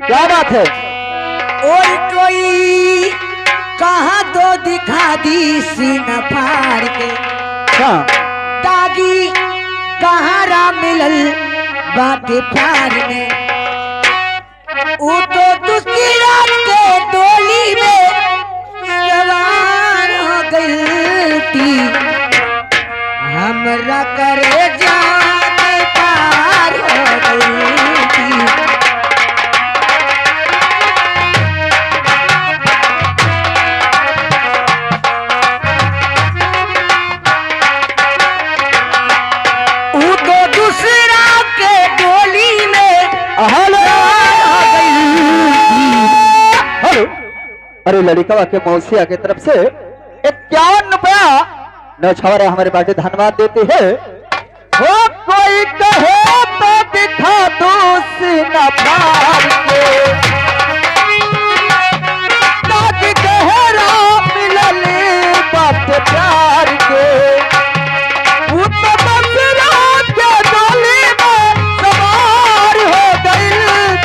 क्या बात है? और कोई कहा तो दिखा दी सीना फाड़ के। हाँ। तागी कहारा मिलल बाटे प्यार में। वो तो दूसरी रात के डोली में सवार हो गई थी। हमरा करे जाने पार हो गई थी। वो तो दूसरा के डोली में हेलो। अरे लड़का के मौसिया की तरफ से 51 रुपया नौछावरे हमारे पार्टी धन्यवाद देते हैं। हो कोई कहे तो दिखा दो सीना फाड़ के। ताज गहरा मिलल बात प्यार के। वो तो बस रात के डोली में सवार हो गई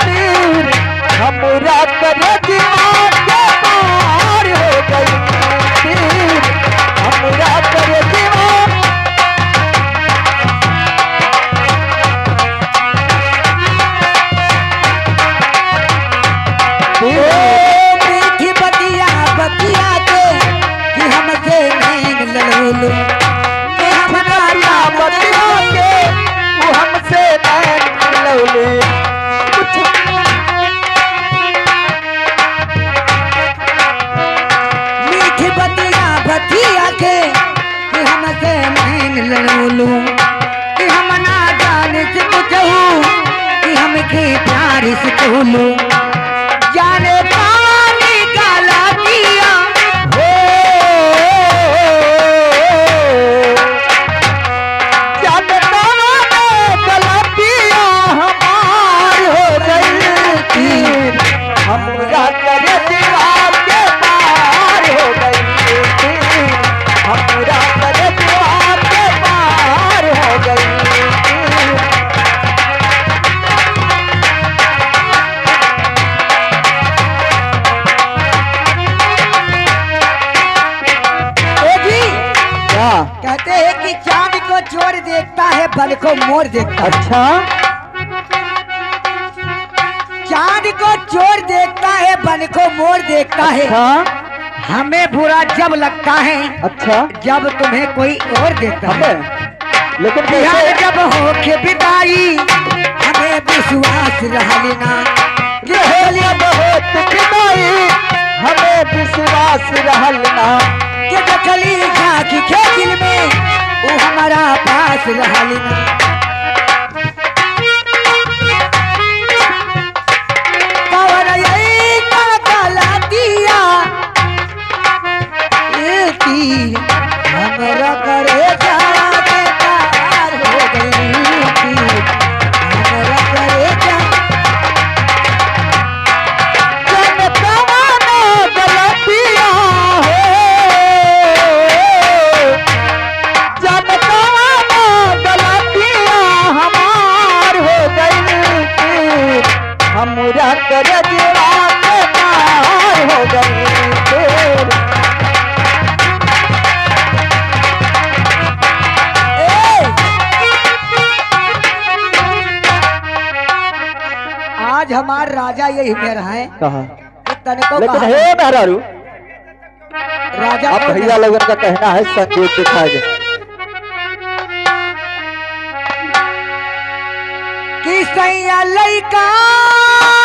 तीर। हमरा करे दिमाग के पार हो गई तीर। हमरा करे दिमाग। मीठी बतिया बतिया के कि हमसे नैन लड़ोलो। कि बतिया बतिया के वो हमसे नैन लड़ोले। मीठी बतिया बतिया के कि हमसे नैन लड़ोलो। कि हम ना जाने से पूछूं कि हमके प्यार से कहूं। जाने पानी काला किया हो जानता ने गलतियां हमार हो गई थी। हमरा करे दीवार के पार हो गई थी। हमरा करे दीवार के पार हो गई थी। ए जी क्या? कहते हैं कि चांद को चोर देखता है बल को मोर देखता है। अच्छा। चांद को चोर देखता है बल को मोर देखता है। अच्छा। हमें बुरा जब लगता है अच्छा। जब तुम्हें कोई और देखता है। हमें लेकिन बिहार कैसे? जब हो के बिताई हमें विश्वास रहा लेना। ये होली बहुत बिताई हमें विश्वास रहल ना। कि जखली झांकी खेतिल में वो हमारा पास रहा लेना। कवर यही का काला दिया ये तीर हमरा करे जाके पार हो गई थी। हमरा करे जा जनता ने गलतियां हो। जनता ने गलतियां हमार हो गई थी। हमरा करे दीवार के पार हो गई थी। आज हमार राजा यही मेरा है। कहा तनिको लेकिन कहा हे मेहरारू राजा अब कौन भैया है? लोगन का कहना है संगीत दिखाए जाए। कि सैया लइका